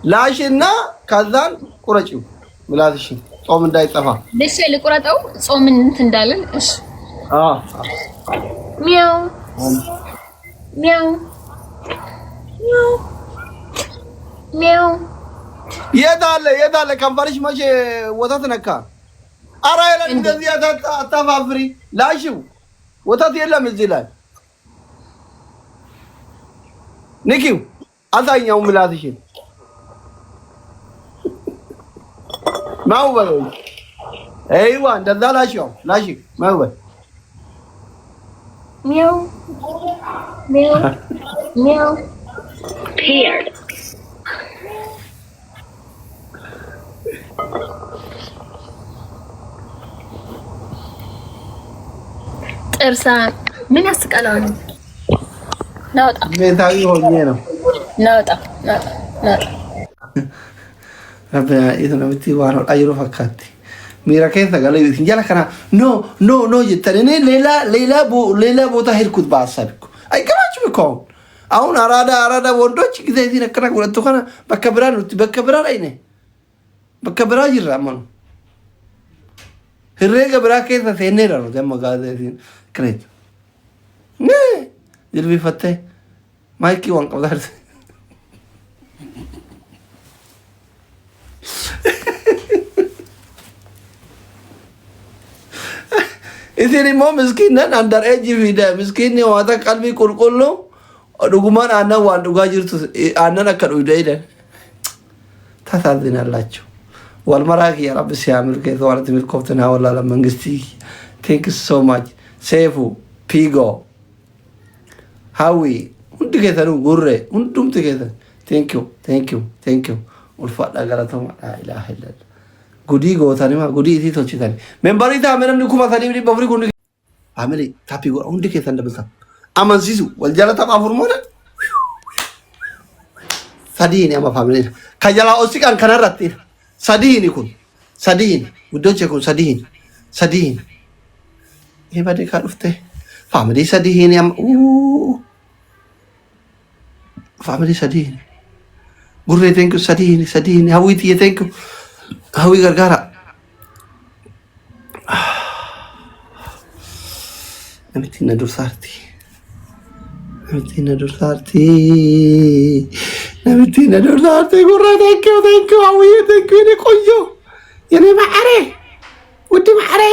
ላሽና ከዛን ቁረጪው ምላስሽን ጾም እንዳይጠፋ ለሽ ልቁረጠው ጾም እንትን እንዳለን እሺ ሚያው ሚያው ሚያው የታለ ከንፈርሽ መቼ ወተት ነካ? ኧረ የለም እንደዚህ አታፋፍሪ። ላሽው ወተት የለም እዚህ ላይ ንኪው አሳኛው ምላስሽን ማውበል አይዋ እንደዛ ላሽው ላሽ ማውበል ሚያው ሚያው ሚያው paired ጥርሳ ምን ያስቀላው ናውጣ ሜታዊ ሆኜ ነው ናውጣ ረበና ኢትነምቲ ዋሮ አይሮ ፈካቲ ሚራከታ ጋለ ይንጀላ ከና ኖ ይተኔ ሌላ ቦታ ሄድኩት በሐሳብኩ አይቀራችም እኮ አሁን አራዳ ወንዶች ጊዜ እዚህ ነከና ወጥቶ ከና በከብራ ላይ ነኝ በከብራ ይራመኑ ህሬገ ብራከታ ተነራ ነው ደሞ ጋዜቲ ክሬት ድልቢ ፈተ ማይኪ ወንቀዳር ኢቲኒ ሞ ምስኪን ነን አንደር ኤጅ ቪዳ ምስኪን ነው አታ ቀልቢ ቁልቁል ዱጉማን አና ዋን ዱጋ ጅርቱ አናን አከዱ ይደይደ ታሳዝናላችሁ ወልመራክ ያ ረብ ሲያምር ከዘዋለት ሚልኮፍተና ወላላ መንግስቲ ቴንክስ ሶ ማች ሴፉ ፒጎ ሃዊ ሁንድ ከተሩ ጉሬ ሁንዱም ተከተ ቴንክ ዩ ወልፋዳ ገራተማ ኢላህ ኢላህ ጉዲ ጎታኒማ ጉዲ ኢቲቶችታኒ ሜምበሪታ ምንም ንኩማ ታዲም በፍሪ ጉንድ አመሊ ታፒ ጎ ሁንድ ከተ እንደበዛ አማንሲሱ ወልጃላ ተባፉር ሞለ ሳዲኒ አማ ፋሚሊ ከጀላ ኦሲቃን ከነራቲ ሳዲኒ ኩን ሳዲኒ ውዶቼ ኩን ሳዲኒ ይባዴ ካዱፍቴ ፋሚሊ ሳዲኒ አማ ፋሚሊ ሳዲኒ ጉሬ ቴንክ ዩ ሳዲኒ ሀዊት ቴንክ ዩ ሀዊ ገርጋራ ነምቲና ዱርሳርቲ ጉራ ቴንክ ዩ ሀዊ ቴንክ ዩ የኔ ቆንጆ የኔ ማዕሬ ውድ ማዕሬ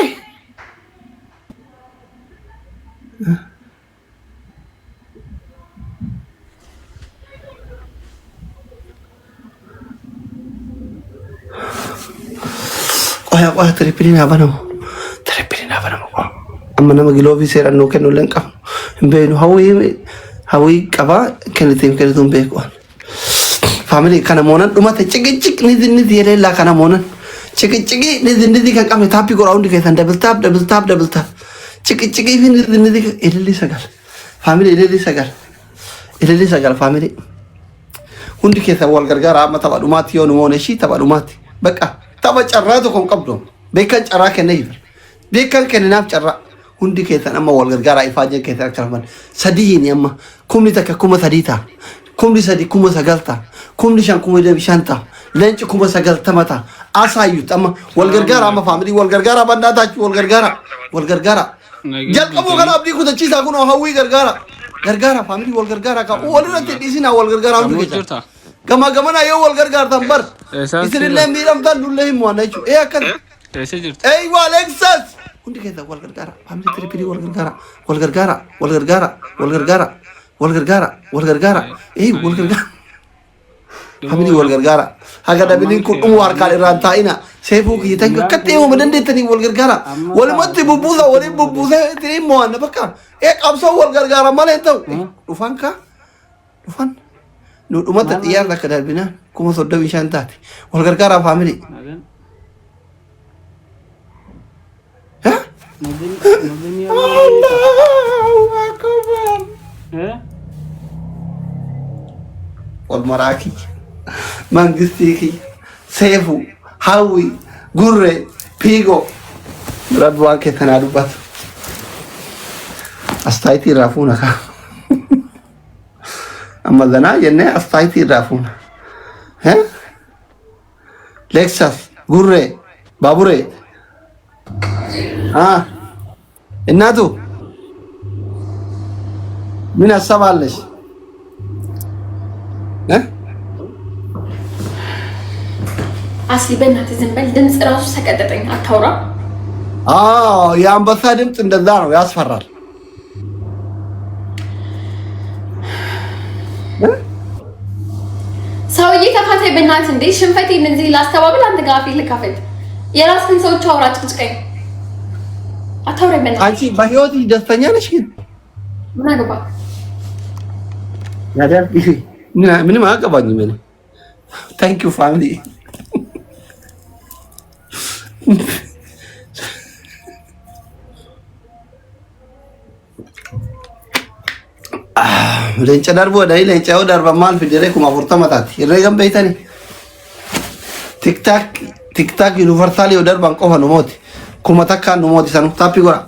ቆያ ትሪፕሊን አባነው አመና መግሎቪ ሰራኖ ከኖ ለንቃ እንበይኑ ሀዊ ቀባ ከነቱም በይቋል ፋሚሊ ከነሞነን ዱማተ ጭቅጭቅ ንዝንዝ የሌላ ከነሞነን ጭቅጭቅ ንዝንዝ ከቀም ታፒ ጎራውንድ ከታ ደብል ታፕ ጭቅጭቅ ይፍን ንዝንዝ እልል ይሰጋል ፋሚሊ እልል ይሰጋል ፋሚሊ ሁንድ ከታ ወልገርጋራ አመታ ዱማት የሆነ ሆነሺ ተባዱማት በቃ ተበጨራቱ ኮንቀብዶ በከን ጨራ ከነይ በከን ከነናፍ ጨራ ሁንዲ ከታና ወልገርጋራ ይፋጀ ከታ ከረመን ሰዲሂን ያማ ኩምኒ ተከኩመ ሰዲታ ኩምኒ ሰዲ ኩመ ሰጋልታ ኩምኒ ሻን ኩመ ደብሻንታ ለንጭ ኩመ ሰጋልታ መታ አሳዩት አማ ወልገርጋራ አማ ፋሚሊ ወልገርጋራ ባንዳታችሁ ወልገርጋራ ጀልቀሙ ከና አብዲ ኩተቺሳ ኩኖ ሀዊ ገርጋራ ፋሚሊ ወልገርጋራ ካ ወልረተ ዲሲና ወልገርጋራ ሁንዲ ከታ ገማገመና የወልገርጋር ተንበር ኢስሪለ ሚረምታን ዱለሂም ዋናቹ ያከን አይዋ አሌክሳስ ሁንዲ ከታ ወልገርጋራ ፋሚሊ ትሪፕሊ ወልገርጋራ ወልገርጋራ አይ ወልገርጋራ ፋሚሊ ወልገርጋራ ሀገዳ ቢሊን ኩዱም ዋርካል ራንታይና ሴፉ ይተንከ ከቴው መደንደተኒ ወልገርጋራ ወልመት ቡቡዛ ወልቡቡዛ ትሪም ዋና በቃ ቀብሶ ወልገርጋራ ማለት ነው ዱፋንካ nu dumata tiyar da kadarbina kuma so dawi shantati wal gargara family ha Allahu akbar wal maraki mangistiki sefu hawi gurre pigo radwa ke tanadubat astayti rafuna ka أما ذنا ينّي أستعيتي رافون ها ሌክሳስ ጉሬ ባቡሬ እናቱ ምን አሰባለሽ? አስሊ በእናትህ ዝም በል። ድምፅ ራሱ ሰቀጠጠኝ። አታውራ። የአንበሳ ድምፅ እንደዛ ነው፣ ያስፈራል። ሰውዬ ተፋታይ በእናትህ። እንዴ ሽንፈቴን እዚህ ላስተባብል፣ አንተ ጋር አፌን ልካፈት። የራስህን ሰዎች አውራ፣ ጭቅጭቀኝ። አታውራኝ በእናትህ። አንቺ በህይወትሽ ደስተኛ ነሽ? ግን ምን አገባህ? ምንም አያገባኝም እኔ። ታንክ ዩ ፋሚሊ። Leenca darbu adai leenca yoo darba maal fidere kuma furtama taati herreegan beeytani tiktak universal yoo darban qofa numooti kuma takkaan numooti sanu taappi gora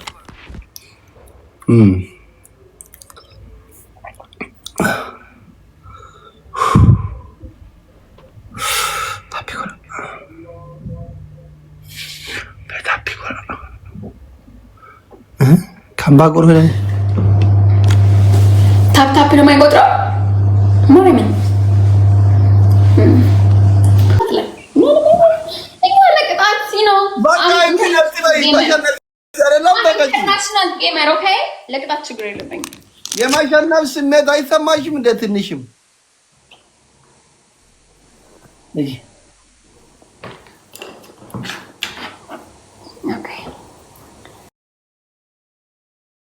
taappi gora kambaa gora ታፕ ነው የማይቆጥረው ማርያምን ለቅጣት ችግር የለብኝም። የማሸነፍ ስሜት አይሰማሽም? እንደ ትንሽም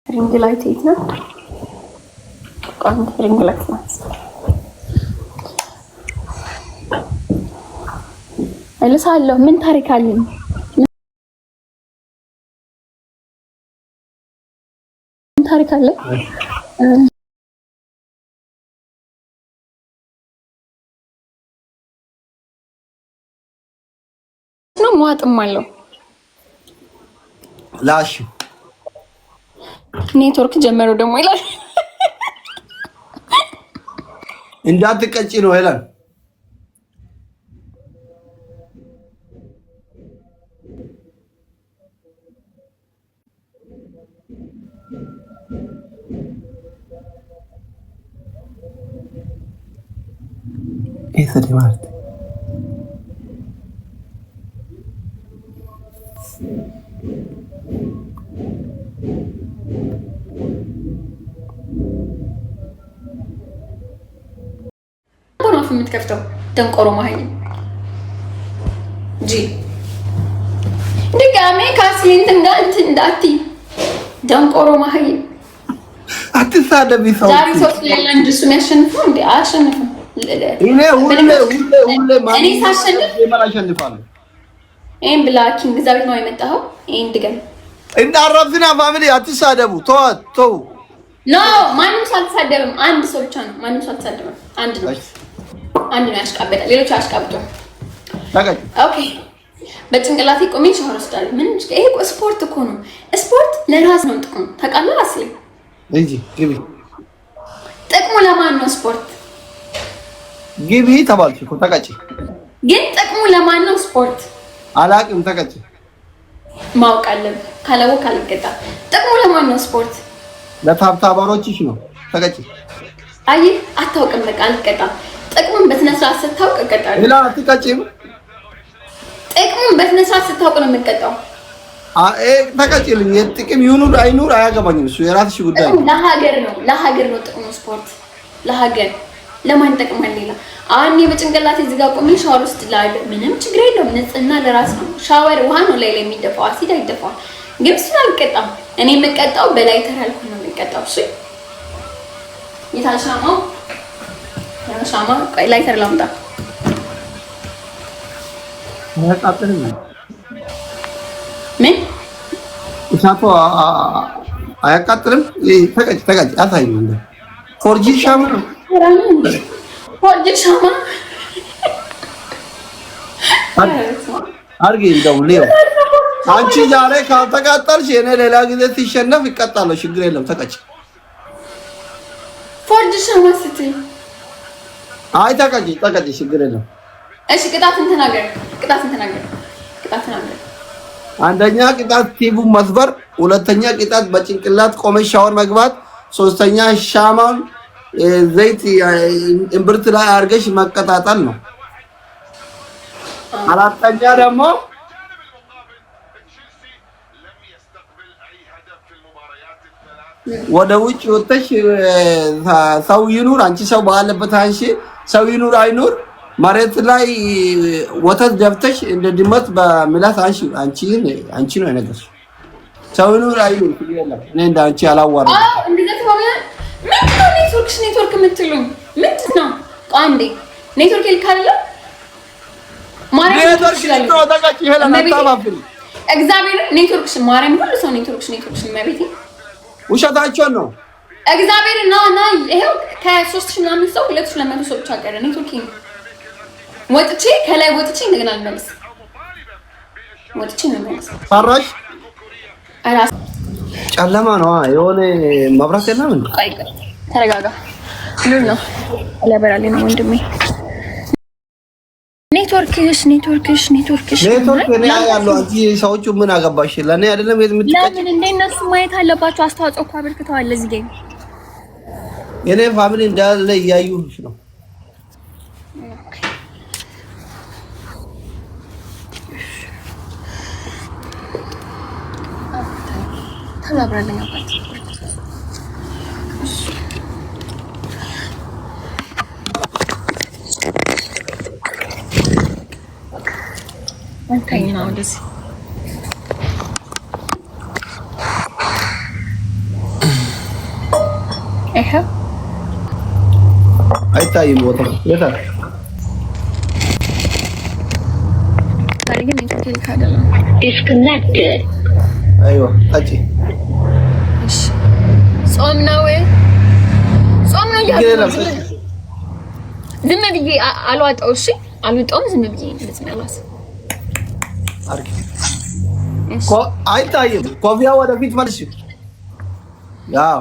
ሪንግ ላይት የት ነው? ሪንግ ላይት ናት። እልሳለሁ። ምን ታሪክ አለኝ? ምን ታሪክ አለ? ነው ሟጥም አለው ላሽ ኔትወርክ ጀመረው ደግሞ ይላል። እንዳትቀጪ ነው ይላል። Eso de Marte. የምትከፍተው ደንቆሮ ማህይ ጂ ድጋሜ ካስሊንት እንዳቲ ደንቆሮ ማህይ አትሳደቢ። ሰው ዛሬ ሰው ለላንድ እሱ የሚያሸንፈው እንዴ? አያሸንፍም። እኔ ሁሌ እኔ ሳሸንፍ አሸንፋለሁ። ይሄን ብላኪንግ እዛ ቤት ነው የመጣኸው። ይሄን ድገም እንዳረፍና ፋሚሊ አትሳደቡ። ተው ኖ ማንም ሰው አልተሳደበም። አንድ ሰው ብቻ ነው። ማንም ሰው አልተሳደበም። አንድ ነው ያሽቃበጣል። ሌሎች አያሽቃብጡም። ኦኬ በጭንቅላቴ ቆሜ ሻወር ወስዳለሁ። ምን ይሄ ስፖርት እኮ ነው። ስፖርት ለራስ ነው ጥቅሙ። ታውቃለህ አስሊ እንጂ ግቢ ጥቅሙ ለማን ነው? ስፖርት ግቢ ተባልሽ እኮ ተቀጪ። ግን ጥቅሙ ለማን ነው? ስፖርት አላቅም። ተቀጪ ማወቅ አለብህ። ካላወቅህ አልቀጣም። ጥቅሙ ለማን ነው? ስፖርት ለታብታባሮችሽ ነው። ተቀጪ። አይ አታውቅም። በቃ አልቀጣም። ጥቅሙን በስነ ስርዓት ስታውቅ እቀጣለሁ። ሌላ አትቀጪም። ጥቅሙን በስነ ስርዓት ስታውቅ ነው የምትቀጣው። ተቀጪልኝ። ጥቅም ይኑር አይኑር አያገባኝም። እሱ የራስሽ ጉዳይ ነው። ለሀገር ነው ጥቅሙ። ስፖርት ለሀገር ለማን ጠቅማል? ሌላ አሁን በጭንቅላቴ እዚህ ጋር ቆሜ ሻወር ውስጥ ላለ ምንም ችግር የለውም። ንጽህና ለራስ ነው። ሻወር ውሃ ነው ላይ የሚደፋው፣ አሲድ አይደፋም። ግን እሱን አልቀጣም። እኔ የምቀጣው በላይተር አልኩኝ ነው የምቀጣው። እሺ የታሻማው ሻማ ቆይ ላይተር ላምጣ። አያቃጥልም። ምን እሳቱ አያቃጥልም? ተቀጭ አሳይኝ። እንደ ፎርጂ ሻማ ፎርጂ ሻማ አርጊ። እንደው ሌው አንቺ ዛሬ ካልተቃጠልሽ እኔ ሌላ ጊዜ ሲሸነፍ ይቀጣለሁ። ችግር የለም። ተቀጭ። ፎርጂ ሻማ ስትይ አይ ተቀጭ ችግር የለም። እሺ ቅጣትን ተናገር። አንደኛ ቅጣት ቲቪውን መስበር፣ ሁለተኛ ቅጣት በጭንቅላት ቆመሽ ሻወር መግባት፣ ሶስተኛ ሻማውን ዘይት እምብርት ላይ አድርገሽ መቀጣጠል ነው። አራተኛ ደግሞ ወደ ውጭ ወጥተሽ ሰው ይኑር አንቺ ሰው ባለበት አንቺ ሰው ይኑር አይኑር መሬት ላይ ወተት ደፍተሽ እንደ ድመት በምላስ አንቺ ነው የነገርሽ። ሰው ይኑር አይኑር ይላል። እኔ እንዳንቺ አላዋራም። እንደዚህ ተባለ። ምንድነው ኔትወርክ የምትሉኝ? ምንድነው? አንዴ ኔትወርክ ይልካል ኔትወርክ ነው ተቀጭ ይሄላል አታባብሪ። እግዚአብሔር ኔትወርክሽ ማርያም ሁሉ ሰው ኔትወርክሽ መቤቴ ውሸታቸው ነው። እግዚአብሔር ና ይሄው ከ3000 ምናምን ሰው 2200 ሰው ብቻ ቀረ። ኔትወርክ ወጥቼ ከላይ ወጥቼ እንደገና ልመለስ ፈራሽ አራስ ጨለማ ነው። የሆነ መብራት የለም እንዴ? ተረጋጋ። ሉል ነው ለበራሌ ነው ወንድሜ። ኔትወርክሽ እኔ ያለው አንቺ ሰዎቹ ምን አገባሽ? ለኔ አይደለም የምትቀጭ። ለምን እንደነሱ ማየት አለባቸው። አስተዋጽኦ እኮ አበርክተዋል ለዚህ ጌም። የኔ ፋሚሊ እንዳለ እያዩሽ ነው። ተላብራለኝ አባት አንተኛ ነው እንደዚህ አይታይም ቦታ የታ ታሪክ ኔትወርክ ካደለ disconnected አይዋ ታጪ እሺ ጾም ነው ያለው ዝም ብዬ አልዋጣው። እሺ አልወጣውም። ዝም ብዬ እንደዚህ ማለት አርኪ አይታይም። ኮፊያ ወደፊት መልሽ። ያው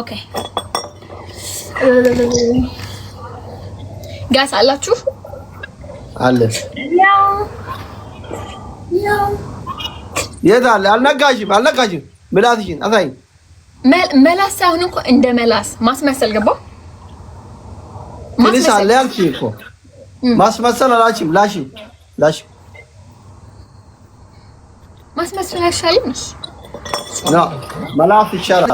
ኦኬ ጋስ አላችሁ አለ ያው የት አለ? አልነካሽም። ምላስሽን አሳይ። መላስ ሳይሆን እኮ እንደ መላስ ማስመሰል ገባ። ትንሽ አለ ያልኩሽ እኮ ማስመሰል አላችም። ላሽ ማስመሰል አይሻልም? ነው መላስ ይሻላል።